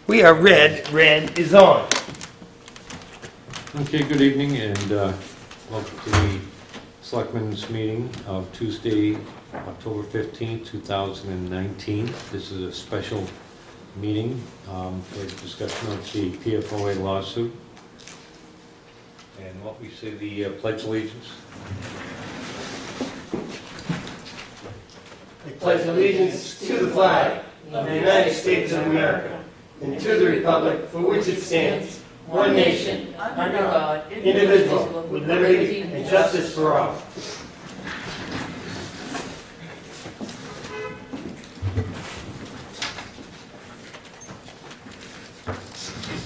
We are red. Red is on. Okay, good evening and welcome to the Selectmen's meeting of Tuesday, October 15th, 2019. This is a special meeting for discussion of the PFOA lawsuit. And what we say, the Pledge of Allegiance. I pledge allegiance to the flag of the United States of America and to the republic for which it stands, one nation, under God, indivisible, with liberty and justice for all.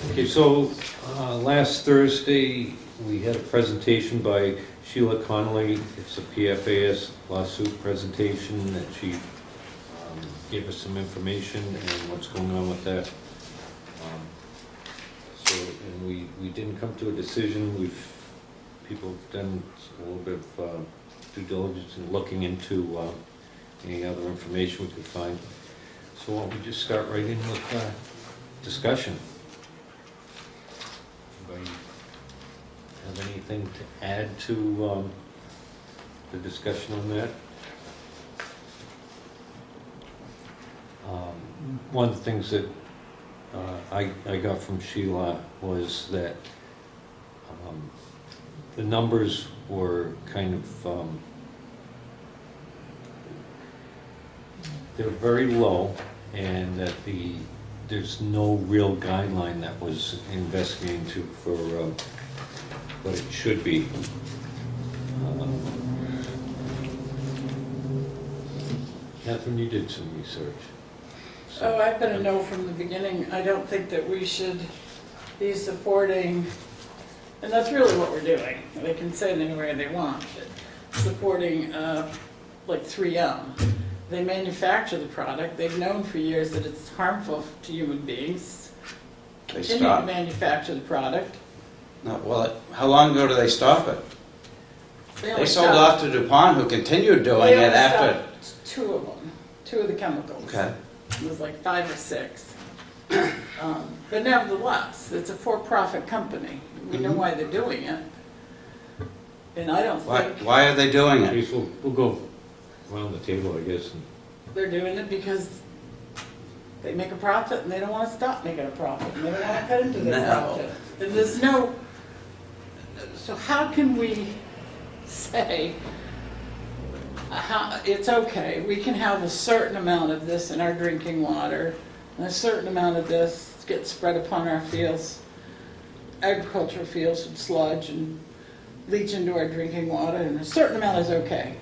Okay, so last Thursday we had a presentation by Sheila Connolly. It's a PFAS lawsuit presentation that she gave us some information and what's going on with that. And we didn't come to a decision. People have done a little bit of due diligence in looking into any other information we could find. So why don't we just start right in with discussion. Anybody have anything to add to the discussion on that? One of the things that I got from Sheila was that the numbers were kind of, they're very low, and that there's no real guideline that was investigating to for what it should be. Catherine, you did some research. Oh, I've been a no from the beginning. I don't think that we should be supporting, and that's really what we're doing. They can say it any way they want, but supporting like 3M. They manufacture the product. They've known for years that it's harmful to human beings. They Continue to stopped. manufacture the product. No, well, how long ago did they stop it? They only sold stopped- off to DuPont, who continued doing they it only after. stopped two of them, two of the chemicals. Okay. It was like 5 or 6. But nevertheless, it's a for-profit company. We know why they're doing it. And I don't think Why are they doing Okay, it? so we'll go around the table, I guess. they're doing it because they make a profit and they don't want to stop making a profit. And they don't want to cut into their No. profit. And there's no... So how can we say it's okay, we can have a certain amount of this in our drinking water, and a certain amount of this gets spread upon our fields, agricultural fields, and sludge and leach into our drinking water, and a certain amount is okay.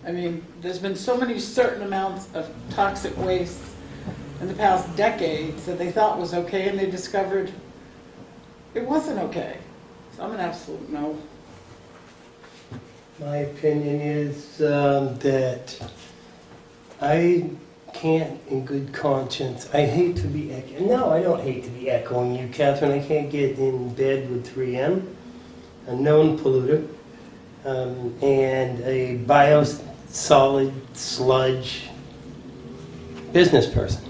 I mean, there's been so many certain amounts of toxic waste in the past decades that they thought was okay, and they discovered it wasn't okay. So I'm an absolute no. My opinion is that I can't, in good conscience, I hate to be no, I don't hate to be echoing you, Catherine. I can't get in bed with 3M, a known polluter, and a biosolid sludge business person.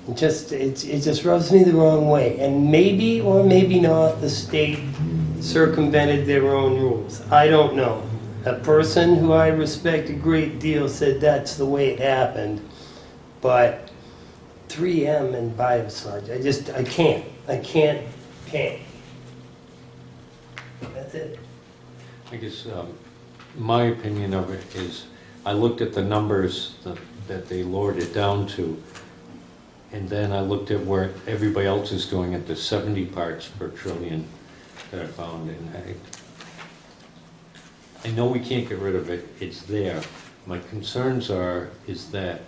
It just rubs me the wrong way. And maybe or maybe not the state circumvented their own rules. I don't know. A person who I respect a great deal said that's the way it happened, but 3M and biosludge, I can't. That's it. I guess my opinion of it is, I looked at the numbers that they lowered it down to, and then I looked at where everybody else is doing it, the 70 parts per trillion that I found, and I know we can't get rid of it, it's there. My concerns is that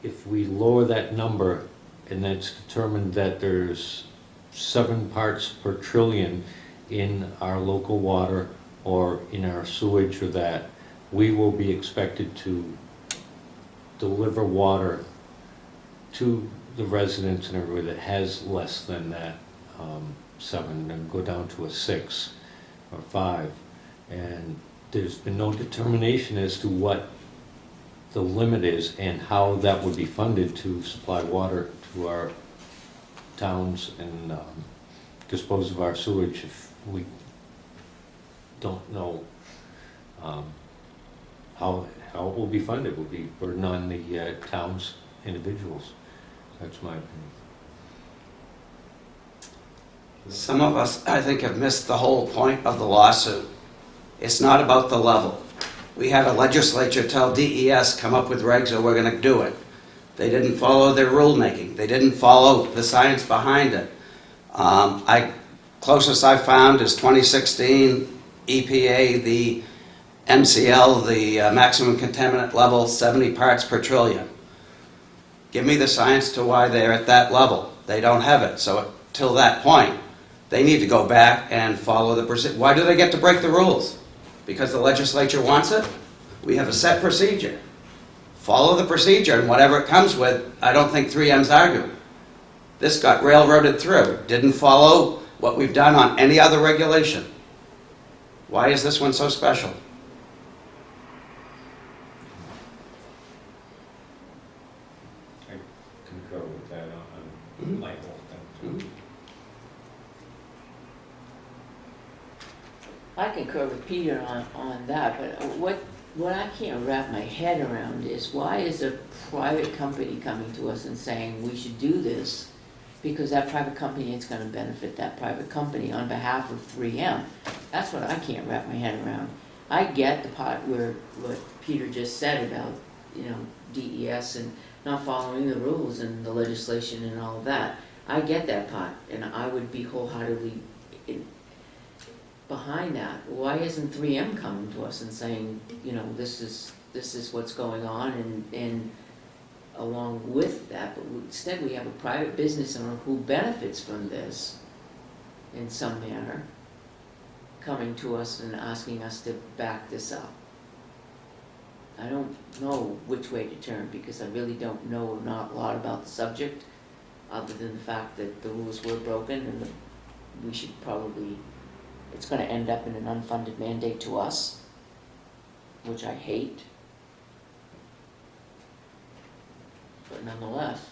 if we lower that number, and that's determined that there's 7 parts per trillion in our local water or in our sewage, or that, we will be expected to deliver water to the residents and everybody that has less than that 7, and go down to a 6 or 5. And there's been no determination as to what the limit is and how that would be funded to supply water to our towns and dispose of our sewage if we don't know how it will be funded. It will be burden on the towns, individuals. That's my opinion. Some of us, I think, have missed the whole point of the lawsuit. It's not about the level. We had a legislature tell DES, come up with regs or we're going to do it. They didn't follow their rulemaking. They didn't follow the science behind it. Closest I found is 2016 EPA, the MCL, the maximum contaminant level, 70 parts per trillion. Give me the science to why they're at that level. They don't have it. So till that point, they need to go back and follow the procedure. Why do they get to break the rules? Because the legislature wants it? We have a set procedure. Follow the procedure, and whatever it comes with, I don't think 3M's arguing. This got railroaded through. Didn't follow what we've done on any other regulation. Why is this one so special? I concur with that on my whole thing, too. I concur with Peter on that, but what I can't wrap my head around is why is a private company coming to us and saying we should do this because that private company is going to benefit that private company on behalf of 3M. That's what I can't wrap my head around. I get the part where what Peter just said about, DES and not following the rules and the legislation and all of that. I get that part, and I would be wholeheartedly behind that. Why isn't 3M coming to us and saying, this is what's going on, and along with that, but instead we have a private business owner who benefits from this in some manner, coming to us and asking us to back this up. I don't know which way to turn because I really don't know not a lot about the subject, other than the fact that the rules were broken and we should probably, it's going to end up in an unfunded mandate to us, which I hate. But nonetheless,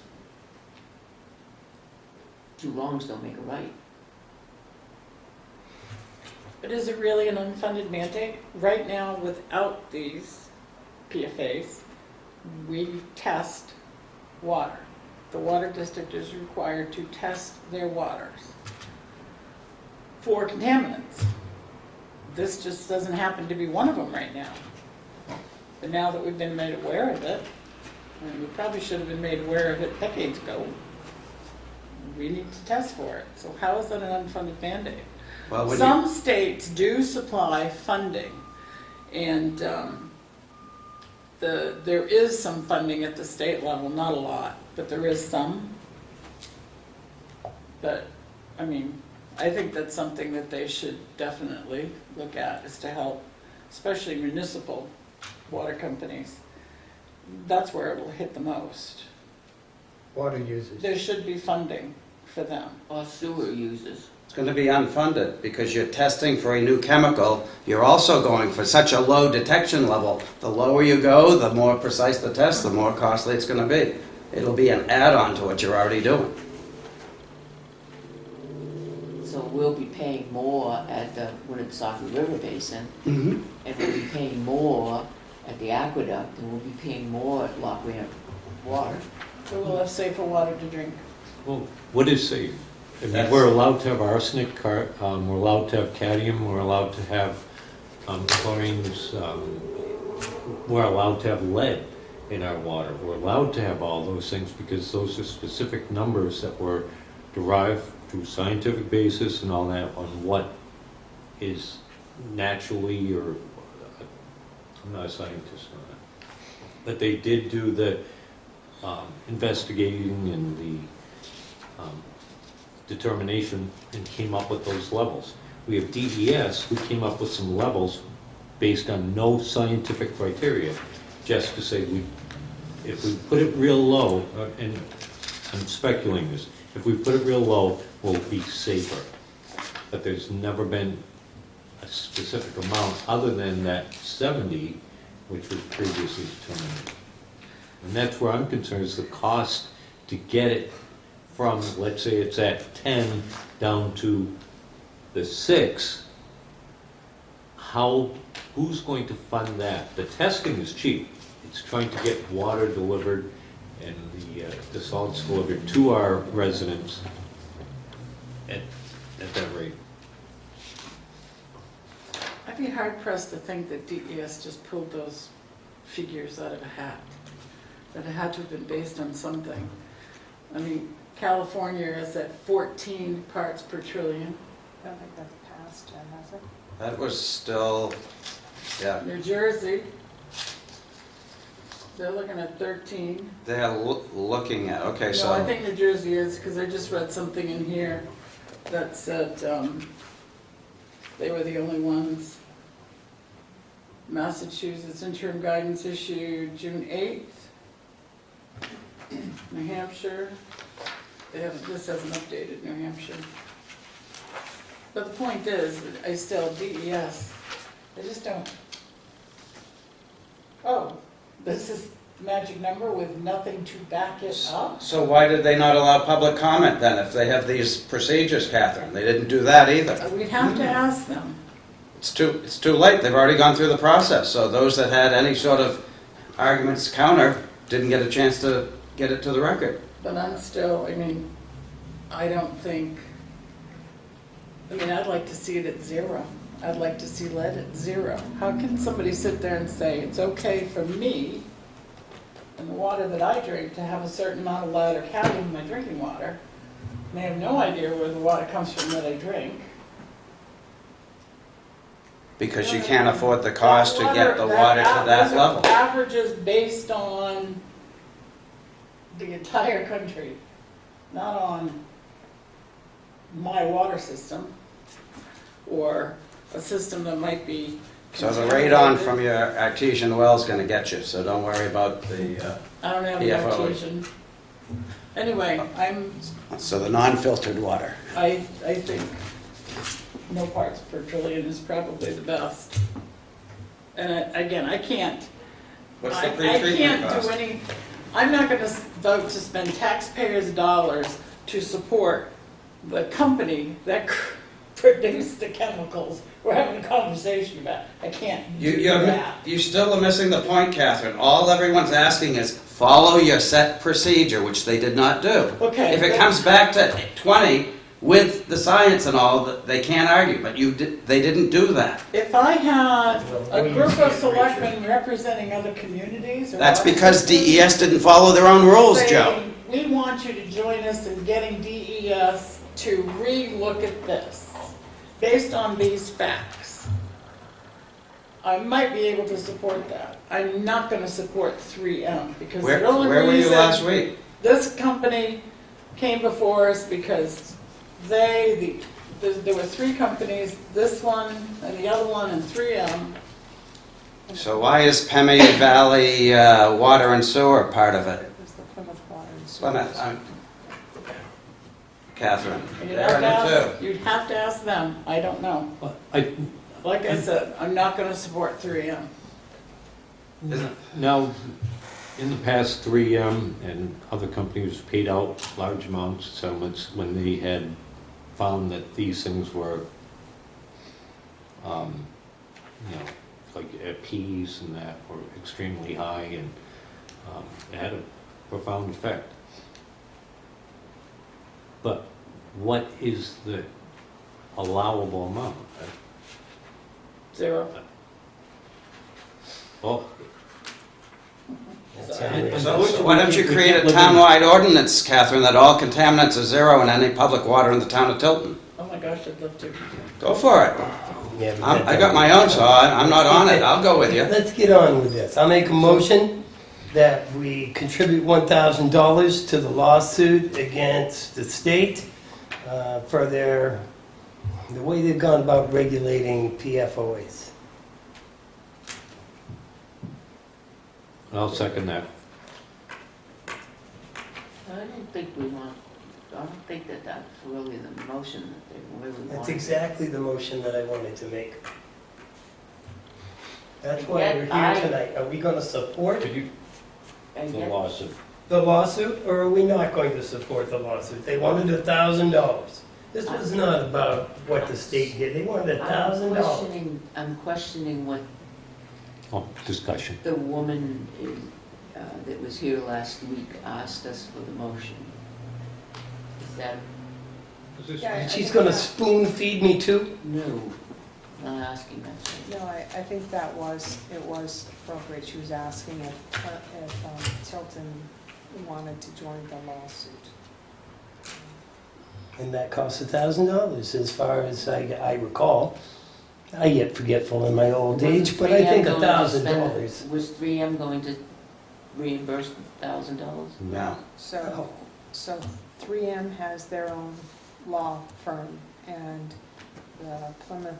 two wrongs don't make a right. But is it really an unfunded mandate? Right now, without these PFAs, we test water. The water district is required to test their waters for contaminants. This just doesn't happen to be one of them right now. But now that we've been made aware of it, and we probably should have been made aware of it decades ago, we need to test for it. So how is that an unfunded mandate? Well, Some states do supply funding, and there is some funding at the state level, not a lot, but there is some. But, I think that's something that they should definitely look at, is to help, especially municipal water companies. That's where it'll hit the most. Water users. There should be funding for them. Or sewer users. It's going to be unfunded because you're testing for a new chemical. You're also going for such a low detection level. The lower you go, the more precise the test, the more costly it's going to be. It'll be an add-on to what you're already doing. So we'll be paying more at the Winnipesaukee River Basin, Mm-hmm. and we'll be paying more at the aqueduct, and we'll be paying more at Lock Ramp Water. So we'll have safer water to drink. Well, what is safe? That's- We're allowed to have arsenic, we're allowed to have cadmium, we're allowed to have chlorines, we're allowed to have lead in our water. We're allowed to have all those things because those are specific numbers that were derived through scientific basis and all that on what is naturally, or I'm not a scientist on that, but they did do the investigating and the determination and came up with those levels. We have DES who came up with some levels based on no scientific criteria, just to say if we put it real low, and I'm speculating this, if we put it real low, we'll be safer. But there's never been a specific amount other than that 70, which was previously determined. And that's where I'm concerned, is the cost to get it from, let's say it's at 10 down to the 6, who's going to fund that? The testing is cheap. It's trying to get water delivered and the solids delivered to our residents at that rate. I'd be hard pressed to think that DES just pulled those figures out of a hat. That it had to have been based on something. I mean, California is at 14 parts per trillion. I don't think that's passed, Jen, has it? That was still, yeah, New Jersey, they're looking at 13. they're looking at, okay, No, I so, think New Jersey is, because I just read something in here that said they were the only ones. Massachusetts interim guidance issued June 8th. New Hampshire, this hasn't updated, New Hampshire. But the point is, I still, DES, I just don't. Oh, this is the magic number with nothing to back it up? so why did they not allow public comment then, if they have these procedures, Catherine? They didn't do that either. We'd have to ask them. It's too late, they've already gone through the process, so those that had any sort of arguments counter didn't get a chance to get it to the record. But I'm still, I mean, I don't think, I mean, I'd like to see it at 0. I'd like to see lead at 0. How can somebody sit there and say, it's okay for me and the water that I drink to have a certain amount of lead or cadmium in my drinking water? And they have no idea where the water comes from that I drink. Because you can't afford the cost to get the water to that level. Averages based on the entire country, not on my water system or a system that might be. So the radon from your artesian well is gonna get you, so don't worry about the, I don't have the PFOA. artesian. Anyway, so the non-filtered water. I think no parts per trillion is probably the best. And again, I can't. What's the I pre-treatment can't cost? do any, I'm not gonna vote to spend taxpayers' dollars to support the company that produced the chemicals we're having a conversation about. I can't do that. You still are missing the point, Catherine. All everyone's asking is follow your set procedure, which they did not do. Okay. If it comes back to 20 with the science and all, they can't argue, but they didn't do that. If I had a group of selectmen representing other communities. or That's other because systems DES didn't follow their own rules, saying, Joe. We want you to join us in getting DES to re-look at this based on these facts. I might be able to support that. I'm not going to support 3M because the only Where were you reason last week? this company came before us because there were 3 companies, this one and the other one and 3M. So why is Pemmy Valley Water and Sewer part of it? It was the Plymouth Water and Sewer. Catherine. You'd They're in it too. you'd have to ask them. I don't know. Like I said, I'm not going to support 3M. Now, in the past, 3M and other companies paid out large amounts of settlements when they had found that these things were, like P's and that were extremely high and it had a profound effect. But what is the allowable amount? 0. Well, So why don't you create a townwide ordinance, Catherine, that all contaminants are 0 in any public water in the town of Tilton? Oh my gosh, I'd love to. Go for it. Yeah, but I got my own, so I'm not on it. I'll go with you. Let's get on with this. I'll make a motion that we contribute $1,000 to the lawsuit against the state for the way they've gone about regulating PFOAs. I'll second that. I don't think that that's really the motion that they really want. That's exactly the motion that I wanted to make. That's why Yet we're here I- tonight. Are we going to support? Could you, And the yet- lawsuit? the lawsuit, or are we not going to support the lawsuit? They wanted $1,000. This was not about what the state did, they wanted $1,000. I'm questioning what Oh, discussion. the woman that was here last week asked us for the motion. Is that, Yeah, I She's think gonna that- spoon feed me too? no, not asking that. No, I think it was appropriate. She was asking if Tilton wanted to join the lawsuit. And that costs $1,000, as far as I recall. I get forgetful in my old age, but I think $1,000. Was 3M going to reimburse $1,000? No. So 3M has their own law firm, and the Plymouth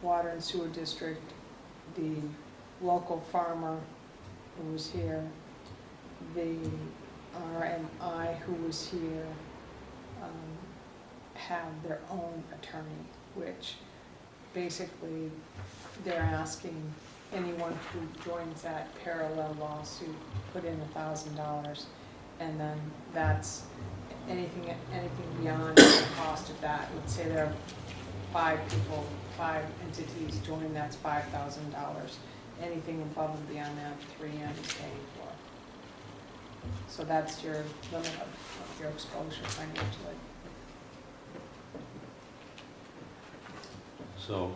Water and Sewer District, the local farmer who was here, the RMI who was here, have their own attorney, which basically they're asking anyone who joins that parallel lawsuit, put in $1,000, and then that's anything beyond the cost of that. Let's say there are 5 people, 5 entities join, that's $5,000. Anything above and beyond that, 3M is paying for. So that's your limit of your exposure financially. So,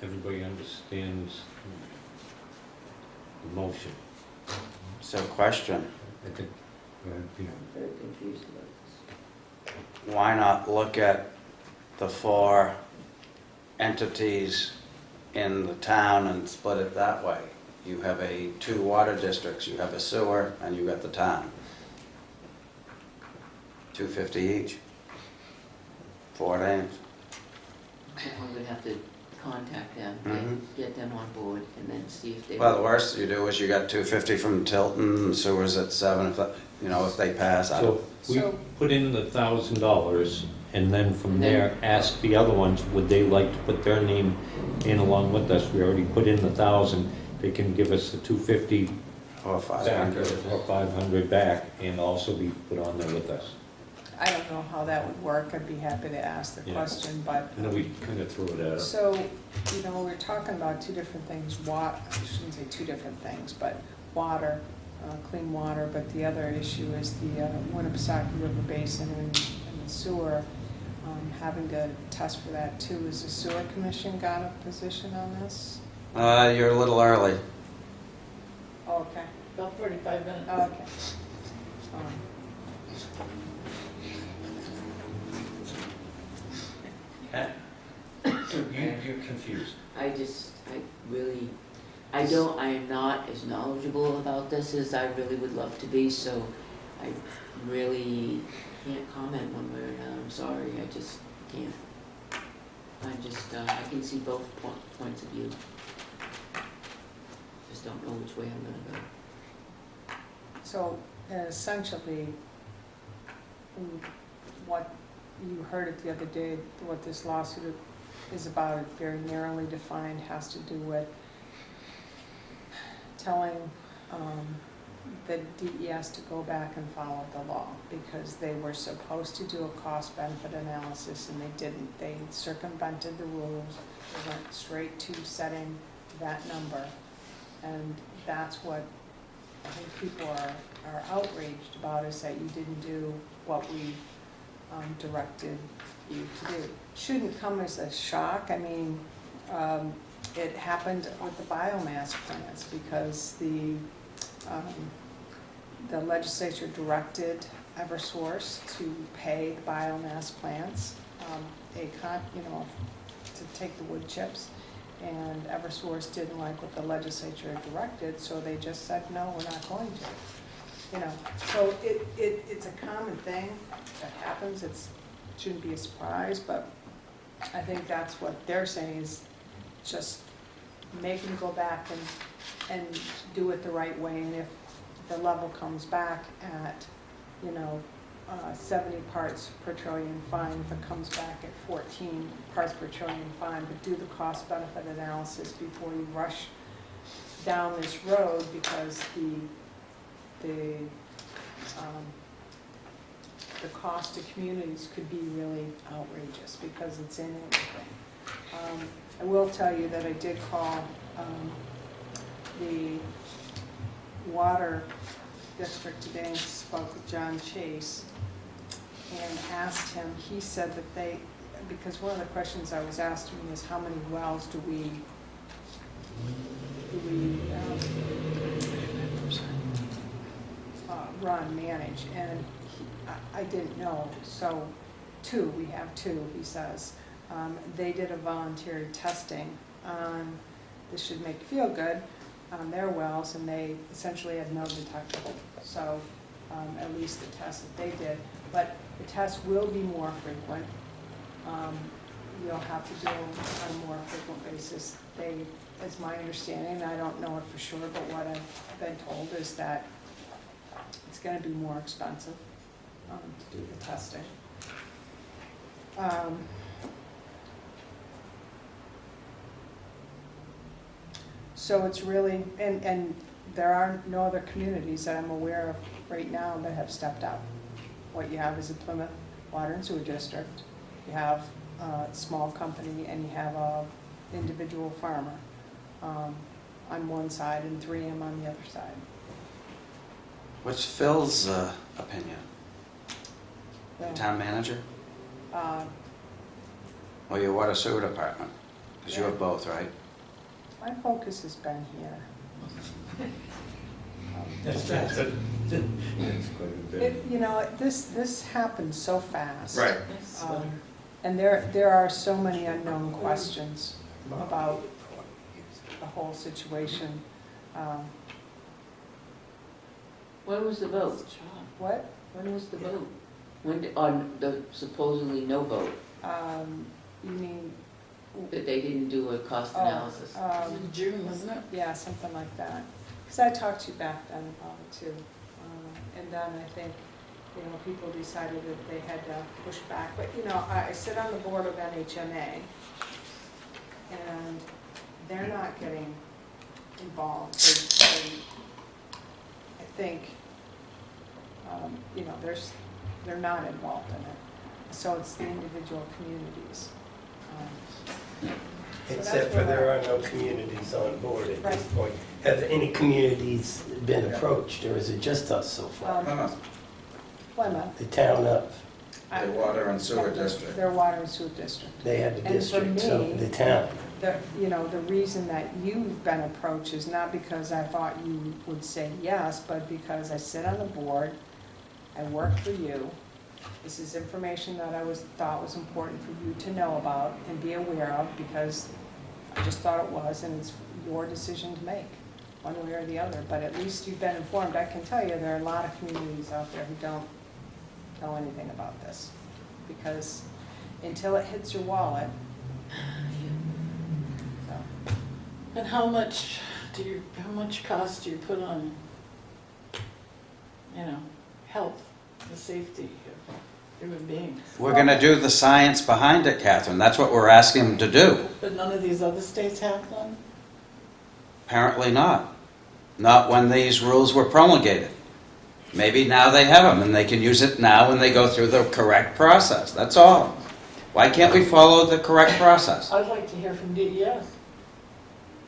everybody understands the motion. So question, I think, I'm very confused about this. why not look at the 4 entities in the town and split it that way? You have 2 water districts, you have a sewer, and you got the town. $250 each. 4 names. I'm going to have to contact them, Mhm. get them on board, and then see if they... Well, the worst you do is you got $250 from Tilton, sewer's at 7, if they pass. so we So- put in the $1,000, and then from there, ask the other ones, would they like to put their name in along with us? We already put in the 1,000, they can give us the 250 Or back, 500. or 500 back, and also be put on there with us. I don't know how that would work. I'd be happy to ask the Yeah. question, but. And then we kind of threw it at her. So, we're talking about 2 different things. I shouldn't say 2 different things, but water, clean water, but the other issue is the Winnipesaukee River Basin and the sewer, having to test for that too. Has the sewer commission got a position on this? You're a little early. Oh, okay, About 45 minutes. oh, okay. You're confused. I am not as knowledgeable about this as I really would love to be, so I really can't comment one way or another. I'm sorry, I just can't. I can see both points of view. Just don't know which way I'm gonna go. So essentially, what you heard it the other day, what this lawsuit is about, it very narrowly defined, has to do with telling the DES to go back and follow the law, because they were supposed to do a cost-benefit analysis and they didn't. They circumvented the rules, they went straight to setting that number, and that's what I think people are outraged about, is that you didn't do what we directed you to do. Shouldn't come as a shock. I mean, it happened with the biomass plants because the legislature directed Eversource to pay the biomass plants to take the wood chips. And Eversource didn't like what the legislature directed, so they just said, no, we're not going to. So it's a common thing that happens. It shouldn't be a surprise, but I think that's what they're saying, is just make them go back and do it the right way. And if the level comes back at, 70 parts per trillion, fine. If it comes back at 14 parts per trillion, fine. But do the cost-benefit analysis before you rush down this road, because the cost to communities could be really outrageous because it's in everything. I will tell you that I did call the water district today and spoke with John Chase and asked him, he said that they, because one of the questions I was asked him is how many wells do we manage, and I didn't know, so we have two, he says. They did a voluntary testing on, this should make you feel good, on their wells, and they essentially had no detectable, so at least the test that they did. But the test will be more frequent. You'll have to do them on a more frequent basis. They, as my understanding, I don't know it for sure, but what I've been told is that it's going to be more expensive to do the testing. So it's really, and there are no other communities that I'm aware of right now that have stepped up. What you have is a Plymouth Water and Sewer District. You have a small company, and you have a individual farmer on one side and 3M on the other side. What's Phil's opinion? Well, Town manager or your water sewer department? Because you have both, right? my focus has been here. That's quite a bit. You know, this happened so fast. Right. And there are so many unknown questions about the whole situation. When was the vote? What? When was the vote? On the supposedly no vote, You mean? that they didn't do a cost analysis? In June, wasn't it? Yeah, something like that. Because I talked to you back then about it too. And then I think, you know, people decided that they had to push back. But, you know, I sit on the board of NHMA, and they're not getting involved. I think, you know, they're not involved in it. So it's the individual communities. Except for there are no communities on board at this point. Have any communities been approached, or is it just us so far? Plymouth. The town of, The water and sewer district. Their water and sewer district. they have the And for district, so me- the town. You know, the reason that you've been approached is not because I thought you would say yes, but because I sit on the board, I work for you. This is information that I thought was important for you to know about and be aware of, because I just thought it was, and it's your decision to make, one way or the other. But at least you've been informed. I can tell you there are a lot of communities out there who don't know anything about this, because until it hits your wallet, so. And how much cost do you put on, you know, health, the safety of human beings? We're going to do the science behind it, Catherine. That's what we're asking them to do. But none of these other states have them? Apparently not. Not when these rules were promulgated. Maybe now they have them and they can use it now when they go through the correct process. That's all. Why can't we follow the correct process? I'd like to hear from DES.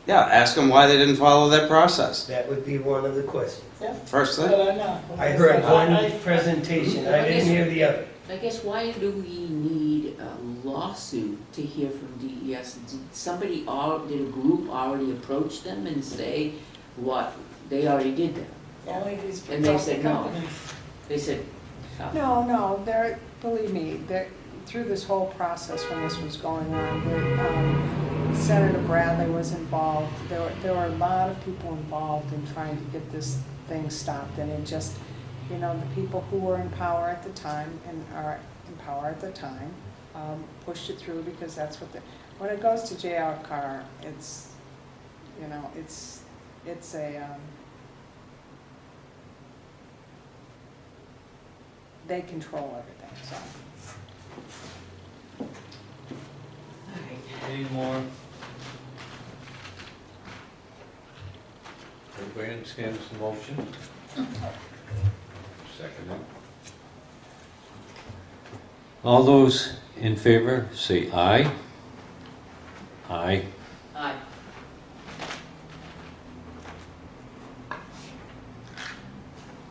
Yeah, ask them why they didn't follow their process. That would be one of the questions. Yeah, First thing. but I'm not. I heard one I- presentation, I didn't hear the other. I guess why do we need a lawsuit to hear from DES? Did a group already approach them and say what? They already did that. Only these And they said no. companies. They said, No, believe me, through this whole process when this was going on, Senator Bradley was involved. There were a lot of people involved in trying to get this thing stopped, and it just, you know, the people who were in power at the time and are in power at the time pushed it through, because that's what when it goes to J.R. Carr, it's, you know, it's a they control everything, so. Any more? Everybody understands the motion? Second. All those in favor, say aye. Aye. Aye.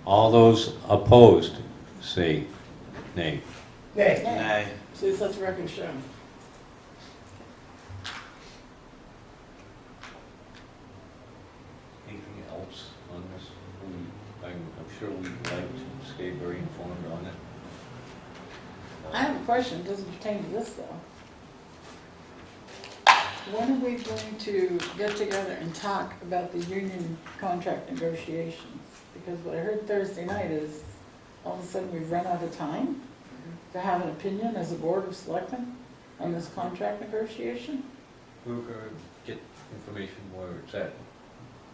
All those opposed, say nay. Nay. Nay. See, it's such record show. Anything else on this? I'm sure we'd like to stay very informed on it. I have a question, it doesn't pertain to this though. When are we going to get together and talk about the union contract negotiations? Because what I heard Thursday night is, all of a sudden we've run out of time to have an opinion as a board of selectmen on this contract negotiation? We're going to get information where it's at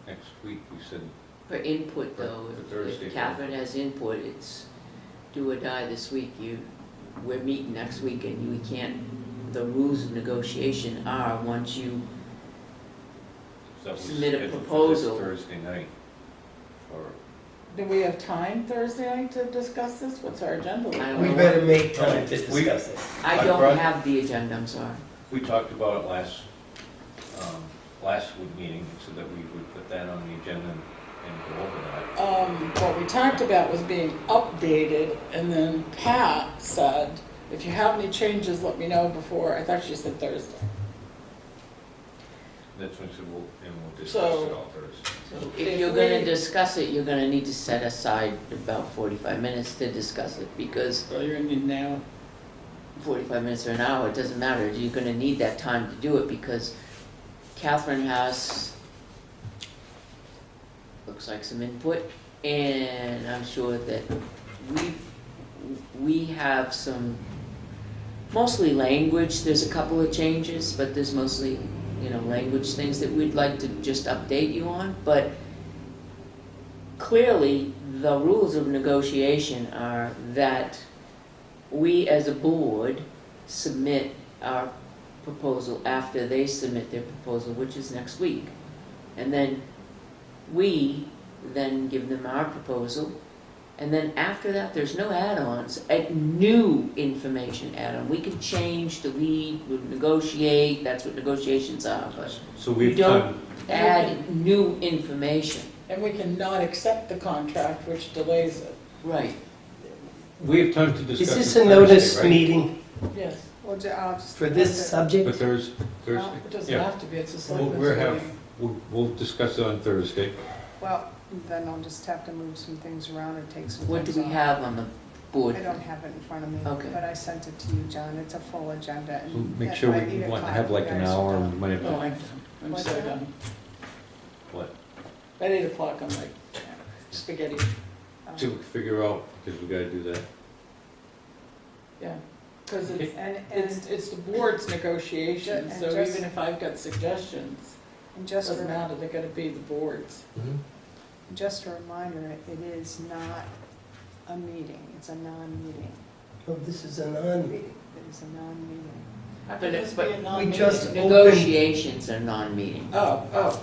next week, we said. For input though, For Thursday. if Catherine has input, it's do or die this week. We're meeting next week and we can't, the rules of negotiation are, once you that was submit a scheduled for this proposal. Thursday night, or Do we have time Thursday night to discuss this? What's our agenda? look I like? don't We know. better make time to discuss this. I I don't brought- have the agenda, I'm sorry. we talked about it last week meeting, so that we would put that on the agenda and go over that. What we talked about was being updated, and then Pat said, if you have any changes, let me know before, I thought she said Thursday. That's when we'll discuss So- it all Thursday. So If if you're we- gonna discuss it, you're gonna need to set aside about 45 minutes to discuss it, because Well, you're gonna need now. 45 minutes or an hour, it doesn't matter, you're gonna need that time to do it, because Catherine has, looks like some input, and I'm sure that we have some, mostly language, there's a couple of changes, but there's mostly, language things that we'd like to just update you on, but clearly, the rules of negotiation are that we as a board submit our proposal after they submit their proposal, which is next week. And then we then give them our proposal. And then after that, there's no add-ons, new information add-on. We can change, delete, we negotiate, that's what negotiations are, but So we we've don't done, add new information. And we cannot accept the contract, which delays it. Right. we have time to discuss. Is this it a notice Thursday, right? meeting Yes. Well, I'll just. for this But subject? Thursday, It doesn't yeah. have to be, it's a We'll, selectmen's meeting. we'll discuss it on Thursday. Well, then I'll just have to move some things around and take some What do things we off. have on the board? I don't have it in front of me, Okay. but I sent it to you, John. It's a full agenda. So and make at sure by we 8 want to o'clock, have like you an guys are hour, done. and might have Oh, to, I'm What's so that? done. what, At 8 o'clock, I'm like, spaghetti. to figure out, because we gotta do that. Yeah, because it's, And, it's the board's negotiation, And so just- even if I've got suggestions, and doesn't matter, they're gonna be the board's. just a reminder, it is not a meeting. It's a non-meeting. Oh, this is a non-meeting. It is a non-meeting. How But can it- this be but a we non-meeting? just- Negotiations are non-meeting. Oh,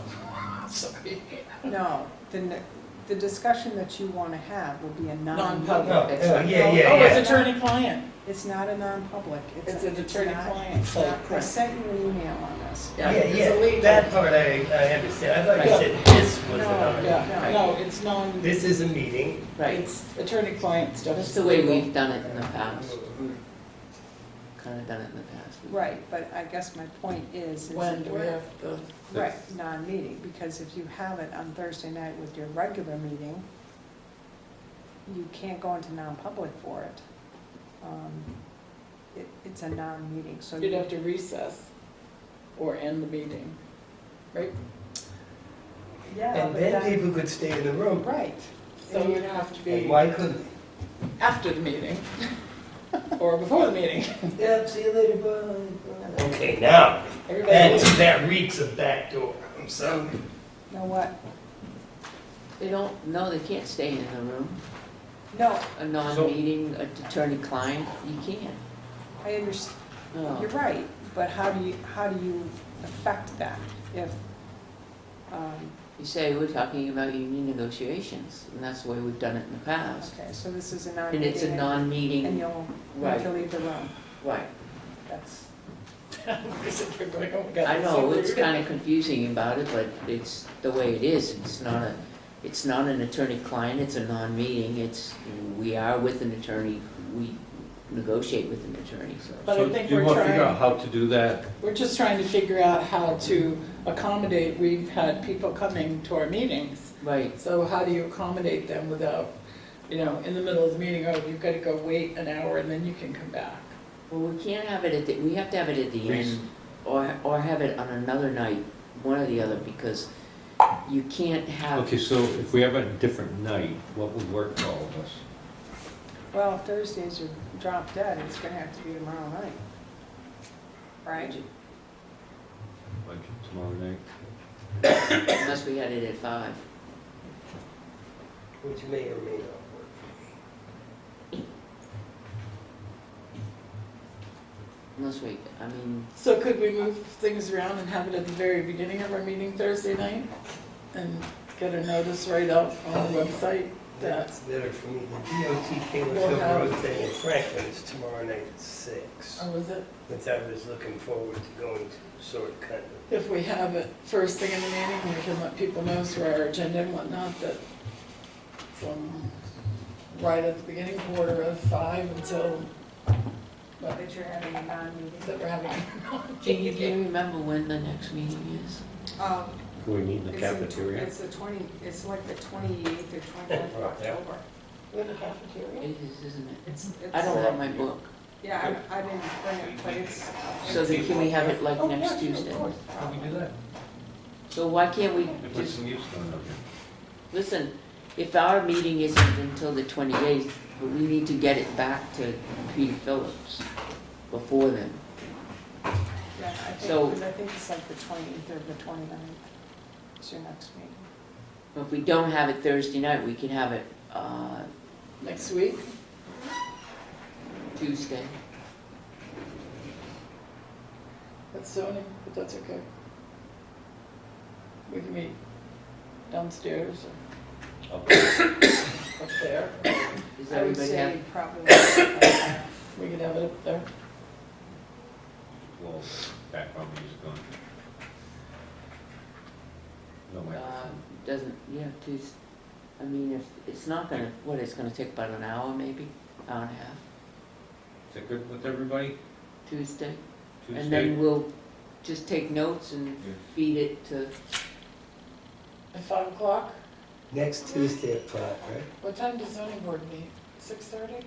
sorry. No, the discussion that you want to have will be a non-meeting. Non-public. Oh, yeah, yeah, Oh, yeah. it's attorney-client. It's not a non-public. It's an attorney-client. It's not- I sent you an email on this. Yeah, Yeah, it's a legal- that part I understand. I thought you Right. said this was a No, non-meeting. Yeah, no, it's non, This is a meeting. Right. it's attorney-client stuff. That's It's the way legal. we've done it in the past. Kind of done it in the past. Right, but I guess my point is When do we have the, right, non-meeting, because if you have it on Thursday night with your regular meeting, you can't go into non-public for it. It's a non-meeting, so you'd have to recess or end the meeting, right? Yeah, And but then that, people could stay in the room. right. So it would have to And be why couldn't after the meeting or before the meeting. they? Yeah, see you later, bye. Okay, now, Everybody, that reeks of backdoor. I'm sorry. You know what? They don't, no, they can't stay in the room. No, A non-meeting, attorney-client, you can't. I understand, No. you're right, but how do you affect that if, You say we're talking about union negotiations, and that's the way we've done it in the past. Okay, so this is a And non-meeting. it's a And non-meeting, you'll right, need to leave the room. right. That's, We sit here going, oh my God, I it's so know, it's rude. kind of confusing about it, but it's the way it is. It's not an attorney-client, it's a non-meeting, we are with an attorney, we negotiate with an attorney, so. But I So think do you we're want to figure trying- out how to do that? We're just trying to figure out how to accommodate, we've had people coming to our meetings, Right, so how do you accommodate them without, in the middle of the meeting, oh, you've got to go wait an hour and then you can come back. well, we can't have it we have to have it at the Reese. end, or have it on another night, one or the other, because you can't have. Okay, so if we have a different night, what would work for all of us? well, if Thursdays are drop dead, it's gonna have to be tomorrow night. Right? Like tomorrow night? Unless we had it at 5. Which may or may not work for me. Unless we, I mean, So could we move things around and have it at the very beginning of our meeting Thursday night? And get a notice right out on the website that, That's better for me. The DOT Taylor We'll Hill have- Road thing in Franklin is tomorrow night at 6. or was it, Which I was looking forward to going to, sort of, kind of. if we have it first thing in the meeting, we can let people know through our agenda and whatnot that from right at the beginning, 4:45 until, That you're having a non-meeting. that we're having. do you remember when the next meeting is? Can we meet in the It's cafeteria? It's it's like the 28th or 29th of October. We have a cafeteria? It is, isn't it? It's, I don't have my book. Yeah, I didn't bring it, but it's. So then can we have it like Oh, next yeah, sure, of Tuesday? course. How do we do that? So why can't we It puts just, some use on it. listen, if our meeting isn't until the 28th, but we need to get it back to Peter Phillips before then. Yeah, So- I think it's like the 28th or the 29th. It's your next meeting. If we don't have it Thursday night, we can have it Next week? Tuesday. That's zoning, but that's okay. We can meet downstairs or up there. Does I would everybody say have? probably. We can have it up there. Well, background music on. No microphone. Doesn't, yeah, Tuesday. I mean, if, it's not gonna, it's gonna take about an hour maybe, hour and a half, Is that good with everybody? Tuesday. And Tuesday? then we'll just take notes and Yeah. feed it to, At 5 o'clock? Next Tuesday at 5, right? What time does zoning board meet? 6:30?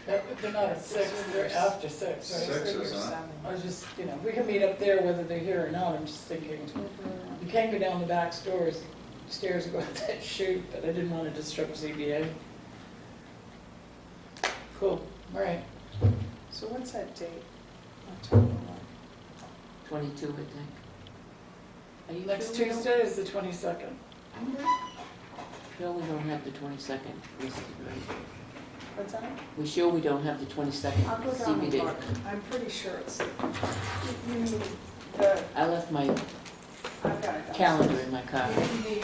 They're not at 6, they're after 6, right? 6 is on. I was just, we can meet up there whether they're here or not, I'm just thinking. You can go down the back stairs and go up that chute, but I didn't want to disrupt ZBA. Cool, all right. So what's that date? October what? 22, I think. Are you Next sure we don't- Tuesday is the 22nd. No, we don't have the 22nd listed, right? What's that? We sure we don't have the 22nd I'll go down and CBD? look. I'm pretty sure it's, you mean the, I left my I've got it. calendar in my car You mean,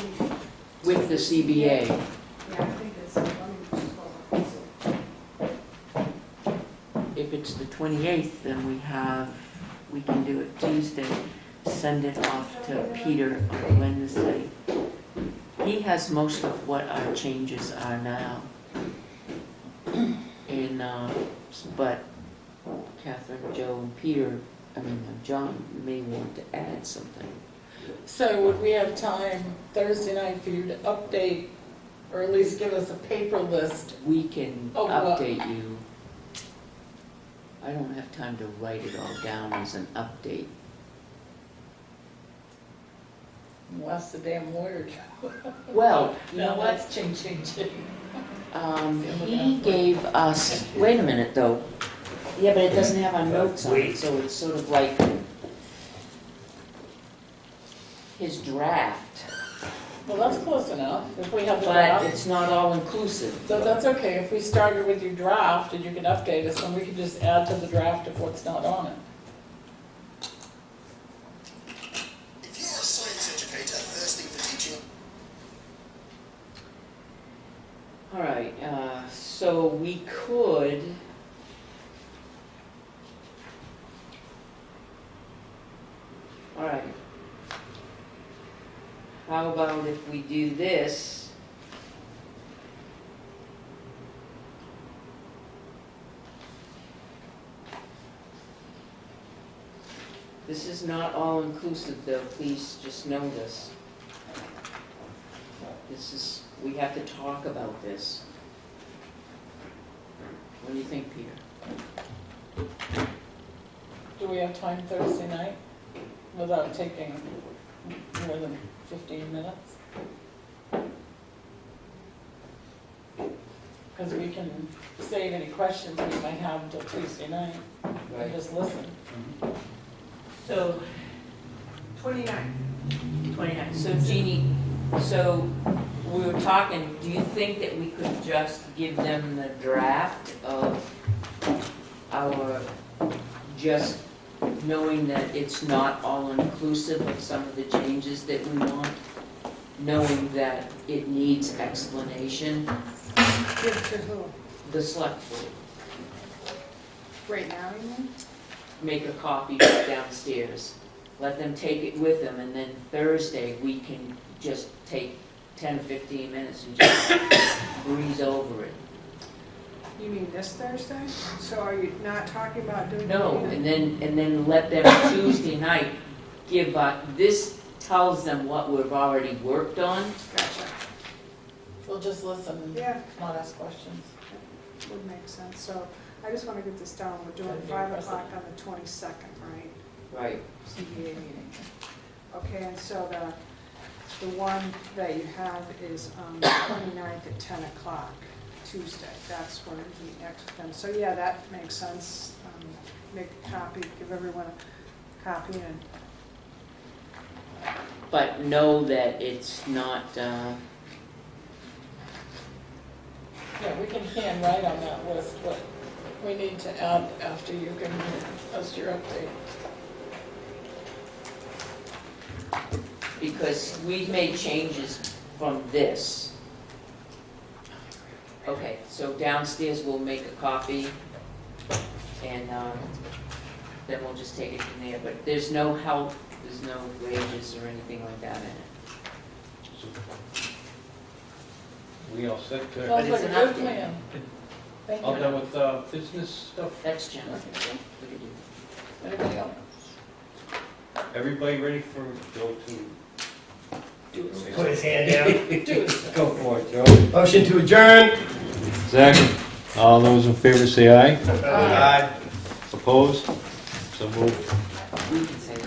with the CBA. yeah, I think it's, let me just go look. If it's the 28th, then we can do it Tuesday, send it off to Peter on Wednesday. He has most of what our changes are now. And, but Catherine, Joe, and Peter, John may want to add something. So would we have time Thursday night for you to update, or at least give us a paper list? We can Oh, what? update you. I don't have time to write it all down as an update. Well, that's the damn lawyer. Well, you know Now what? that's ching, ching, ching. He gave us, wait a minute though. Yeah, but it doesn't have our notes on it, so it's sort of like his draft. Well, that's close enough, if we have the But draft. it's not all inclusive. So that's okay, if we started with your draft and you can update us, then we can just add to the draft of what's not on it. So we could, all right. How about if we do this? This is not all inclusive though, please just know this. This is, we have to talk about this. What do you think, Peter? Do we have time Thursday night without taking more than 15 minutes? Because we can save any questions we might have until Tuesday night and just listen. So, 29. So Jeannie, so we were talking, do you think that we could just give them the draft of our, just knowing that it's not all inclusive of some of the changes that we want? Knowing that it needs explanation, Give to who? the select board, Right now, you mean? make a copy downstairs. Let them take it with them, and then Thursday, we can just take 10 or 15 minutes and just breeze over it. You mean this Thursday? So are you not talking about doing? No, and then let them Tuesday night give, this tells them what we've already worked on. Gotcha. We'll just listen, Yeah, not ask questions. would make sense. So I just want to get this down. We're doing That'd be 5 impressive. o'clock on the 22nd, right? Right. CBA meeting. Okay, and so the one that you have is on the 29th at 10 o'clock, Tuesday. That's when we next with them. So yeah, that makes sense. Make a copy, give everyone a copy and But know that it's not, Yeah, we can hand write on that list what we need to add after you can give us your update. because we've made changes from this. Okay, so downstairs we'll make a copy, and then we'll just take it from there. But there's no help, there's no wages or anything like that in it. We all set there? Sounds it's like a an good update. plan. Thank All you. done with business stuff? That's general. Anybody else? Everybody ready for go to? Do it. Put his hand down. Do it. Go for it, Joe. Motion to adjourn. Second. All those in favor say aye. Aye. Opposed? So moved. We can say it.